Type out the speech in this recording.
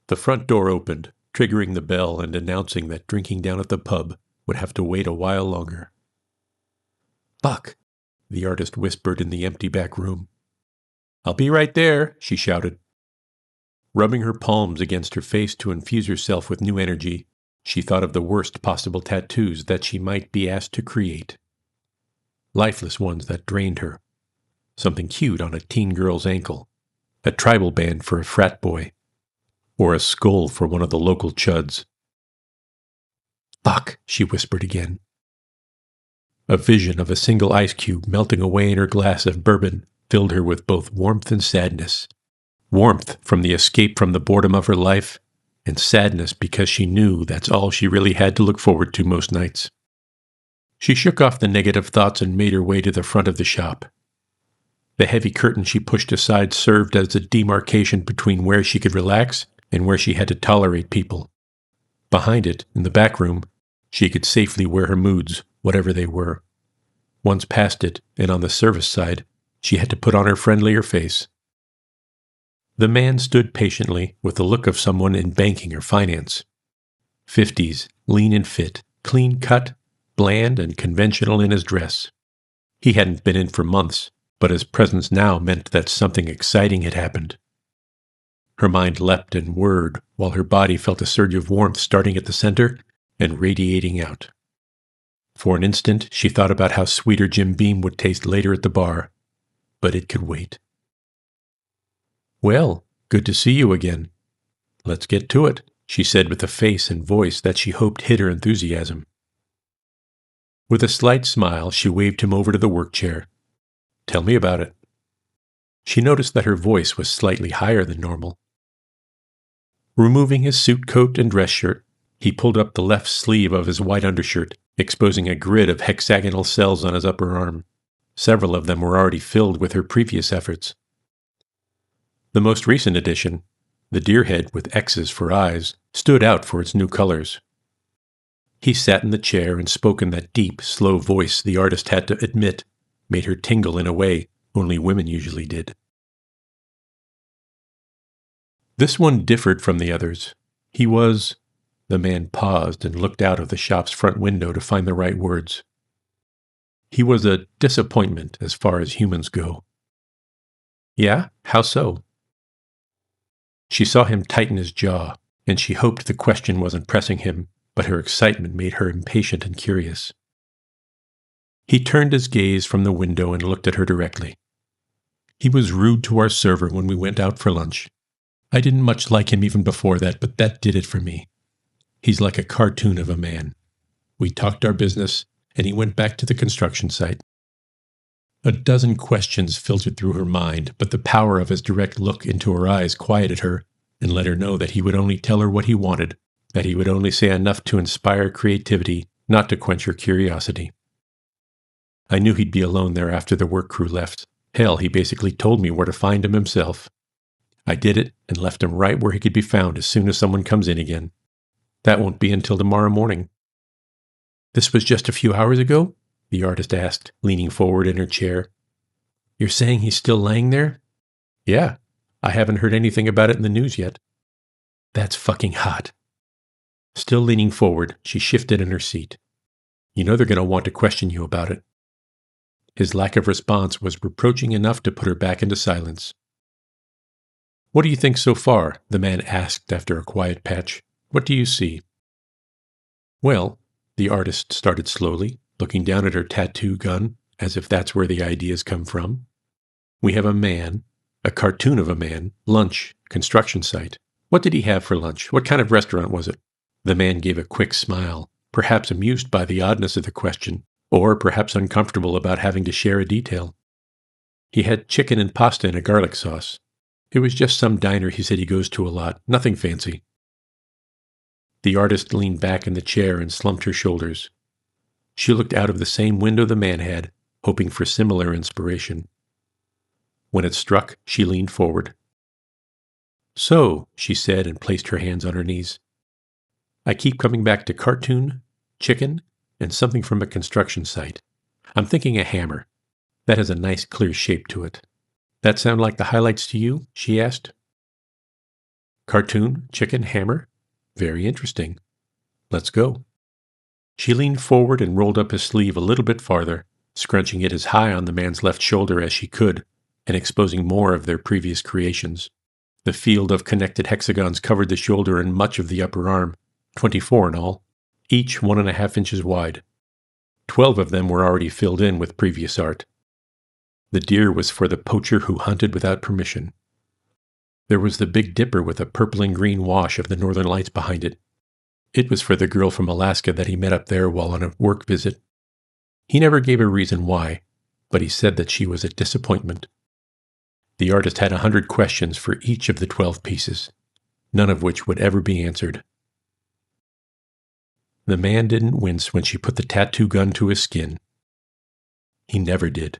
The front door opened, triggering the bell and announcing that drinking down at the pub would have to wait a while longer. "Fuck," the artist whispered in the empty back room. "I'll be right there," she shouted. Rubbing her palms against her face to infuse herself with new energy, she thought of the worst possible tattoos that she might be asked to create. Lifeless ones that drained her. Something cute on a teen girl's ankle. A tribal band for a frat boy. Or a skull for one of the local chuds. "Fuck," she whispered again. A vision of a single ice cube melting away in her glass of bourbon filled her with both warmth and sadness. Warmth from the escape from the boredom of her life, and sadness because she knew that's all she really had to look forward to most nights. She shook off the negative thoughts and made her way to the front of the shop. The heavy curtain she pushed aside served as a demarcation between where she could relax and where she had to tolerate people. Behind it, in the back room, she could safely wear her moods, whatever they were. Once past it, and on the service side, she had to put on her friendlier face. The man stood patiently, with the look of someone in banking or finance. 50s, lean and fit, clean cut, bland and conventional in his dress. He hadn't been in for months, but his presence now meant that something exciting had happened. Her mind leapt and whirred, while her body felt a surge of warmth starting at the center and radiating out. For an instant, she thought about how sweet her Jim Beam would taste later at the bar, but it could wait. "Well, good to see you again. Let's get to it," she said with a face and voice that she hoped hid her enthusiasm. With a slight smile, she waved him over to the work chair. "Tell me about it." She noticed that her voice was slightly higher than normal. Removing his suit coat and dress shirt, he pulled up the left sleeve of his white undershirt, exposing a grid of hexagonal cells on his upper arm. Several of them were already filled with her previous efforts. The most recent addition, the deer head with X's for eyes, stood out for its new colors. He sat in the chair and spoke in that deep, slow voice the artist had to admit made her tingle in a way only women usually did. This one differed from the others. He was... The man paused and looked out of the shop's front window to find the right words. He was a disappointment as far as humans go. "Yeah? How so?" She saw him tighten his jaw, and she hoped the question wasn't pressing him, but her excitement made her impatient and curious. He turned his gaze from the window and looked at her directly. "He was rude to our server when we went out for lunch. I didn't much like him even before that, but that did it for me. He's like a cartoon of a man. We talked our business, and he went back to the construction site." A dozen questions filtered through her mind, but the power of his direct look into her eyes quieted her and let her know that he would only tell her what he wanted, that he would only say enough to inspire creativity, not to quench her curiosity. "I knew he'd be alone there after the work crew left. Hell, he basically told me where to find him himself. I did it and left him right where he could be found as soon as someone comes in again. That won't be until tomorrow morning." "This was just a few hours ago?" the artist asked, leaning forward in her chair. "You're saying he's still laying there?" "Yeah. I haven't heard anything about it in the news yet." "That's fucking hot." Still leaning forward, she shifted in her seat. "You know they're going to want to question you about it." His lack of response was reproaching enough to put her back into silence. "What do you think so far?" the man asked after a quiet patch. "What do you see?" "Well," the artist started slowly, looking down at her tattoo gun, as if that's where the ideas come from. "We have a man, a cartoon of a man, lunch, construction site. What did he have for lunch? What kind of restaurant was it?" The man gave a quick smile, perhaps amused by the oddness of the question, or perhaps uncomfortable about having to share a detail. "He had chicken and pasta in a garlic sauce. It was just some diner he said he goes to a lot, nothing fancy." The artist leaned back in the chair and slumped her shoulders. She looked out of the same window the man had, hoping for similar inspiration. When it struck, she leaned forward. "So," she said and placed her hands on her knees, "I keep coming back to cartoon, chicken, and something from a construction site. I'm thinking a hammer. That has a nice clear shape to it. That sound like the highlights to you?" she asked. Cartoon, chicken, hammer? Very interesting. Let's go. She leaned forward and rolled up his sleeve a little bit farther, scrunching it as high on the man's left shoulder as she could, and exposing more of their previous creations. The field of connected hexagons covered the shoulder and much of the upper arm, 24 in all, each 1.5 inches wide. 12 of them were already filled in with previous art. The deer was for the poacher who hunted without permission. There was the Big Dipper with a purple and green wash of the northern lights behind it. It was for the girl from Alaska that he met up there while on a work visit. He never gave a reason why, but he said that she was a disappointment. The artist had 100 questions for each of the 12 pieces, none of which would ever be answered. The man didn't wince when she put the tattoo gun to his skin. He never did.